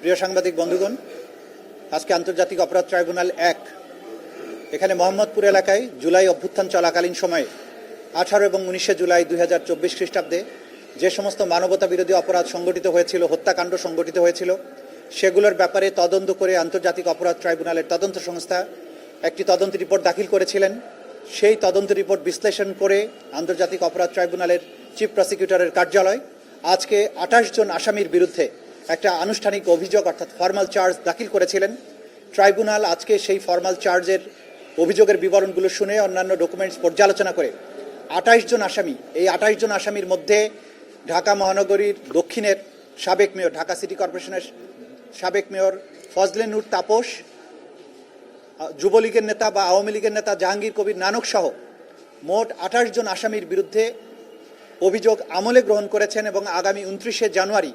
প্রিয় সাংবাদিক বন্ধুগণ, আজকে আন্তর্জাতিক অপরাধ ট্রাইব্যুনাল ১ এখানে মোহাম্মদপুর এলাকায় জুলাই অভ্যুত্থান চলাকালীন সময়ে 18 এবং 19 জুলাই 2024 খ্রিস্টাব্দে যে সমস্ত মানবতা বিরোধী অপরাধ সংগঠিত হয়েছিল, হত্যাকাণ্ড সংগঠিত হয়েছিল, সেগুলোর ব্যাপারে তদন্ত করে আন্তর্জাতিক অপরাধ ট্রাইব্যুনালের তদন্ত সংস্থা একটি তদন্ত রিপোর্ট দাখিল করেছিলেন। সেই তদন্ত রিপোর্ট বিশ্লেষণ করে আন্তর্জাতিক অপরাধ ট্রাইব্যুনালের চিফ প্রসিকিউটরের কার্যালয় আজকে 28 জন আসামির বিরুদ্ধে একটা আনুষ্ঠানিক অভিযোগ অর্থাৎ ফর্মাল চার্জ দাখিল করেছিলেন। ট্রাইব্যুনাল আজকে সেই ফর্মাল চার্জের অভিযোগের বিবরণগুলো শুনে অন্যান্য ডকুমেন্টস পর্যালোচনা করে 28 জন আসামি, এই 28 জন আসামির মধ্যে ঢাকা মহানগরীর দক্ষিণের সাবেক মেয়র, ঢাকা সিটি কর্পোরেশনের সাবেক মেয়র ফজলে নূর তাপস, যুবলীগের নেতা বা আওয়ামী লীগের নেতা জাহাঙ্গীর কবির নানক সহ মোট 28 জন আসামির বিরুদ্ধে অভিযোগ আমলে গ্রহণ করেছেন এবং আগামী 29 জানুয়ারি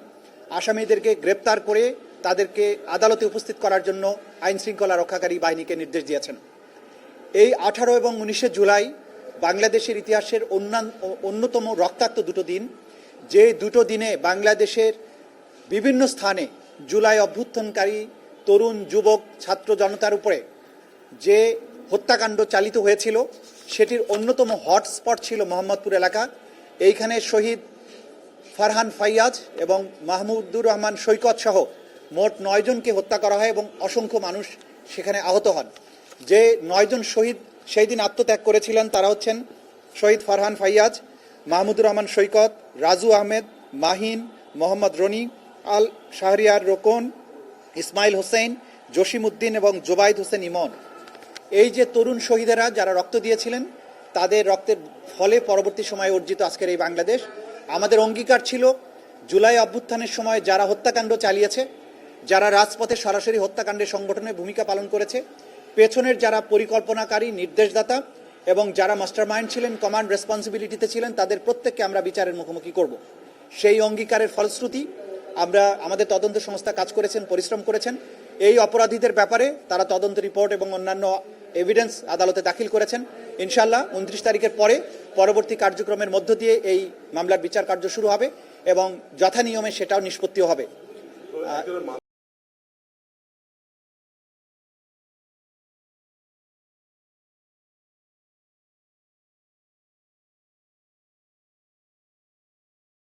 আসামিদেরকে গ্রেপ্তার করে তাদেরকে আদালতে উপস্থিত করার জন্য আইন শৃঙ্খলা রক্ষাকারী বাহিনীকে নির্দেশ দিয়েছেন। এই 18 এবং 19 জুলাই বাংলাদেশের ইতিহাসের অন্যতম রক্তাক্ত দুটো দিন, যে দুটো দিনে বাংলাদেশের বিভিন্ন স্থানে জুলাই অভ্যুত্থানকারী তরুণ, যুবক, ছাত্র জনতার উপরে যে হত্যাকাণ্ড চালিত হয়েছিল সেটির অন্যতম হটস্পট ছিল মোহাম্মদপুর এলাকা। এইখানে শহীদ ফারহান ফাইয়াজ এবং মাহমুদুর রহমান সৈকত সহ মোট 9 জনকে হত্যা করা হয় এবং অসংখ্য মানুষ সেখানে আহত হন। যে 9 জন শহীদ সেই দিন আত্মত্যাগ করেছিলেন তারা হচ্ছেন শহীদ ফারহান ফাইয়াজ, মাহমুদুর রহমান সৈকত, রাজু আহমেদ, মাহিন, মোহাম্মদ রনি, আল শাহরিয়ার রোকন, ইসমাইল হোসেন, জসিম উদ্দিন এবং জোবাইদ হোসেন ইমন। এই যে তরুণ শহীদেরা যারা রক্ত দিয়েছিলেন, তাদের রক্তের ফলে পরবর্তী সময়ে অর্জিত আজকের এই বাংলাদেশ। আমাদের অঙ্গীকার ছিল জুলাই অভ্যুত্থানের সময় যারা হত্যাকাণ্ড চালিয়েছে, যারা রাজপথে সরাসরি হত্যাকাণ্ডের সংগঠনে ভূমিকা পালন করেছে, পেছনের যারা পরিকল্পনাকারী, নির্দেশদাতা এবং যারা মাস্টারমাইন্ড ছিলেন, কমান্ড রেসপন্সিবিলিটিতে ছিলেন, তাদের প্রত্যেককে আমরা বিচারের মুখোমুখি করব। সেই অঙ্গীকারের ফলশ্রুতি আমরা আমাদের তদন্ত সংস্থা কাজ করেছেন, পরিশ্রম করেছেন। এই অপরাধীদের ব্যাপারে তারা তদন্ত রিপোর্ট এবং অন্যান্য এভিডেন্স আদালতে দাখিল করেছেন। ইনশাআল্লাহ 29 তারিখের পরে পরবর্তী কার্যক্রমের মধ্য দিয়ে এই মামলার বিচার কার্য শুরু হবে এবং যথানিয়মে সেটাও নিষ্পত্তিও হবে।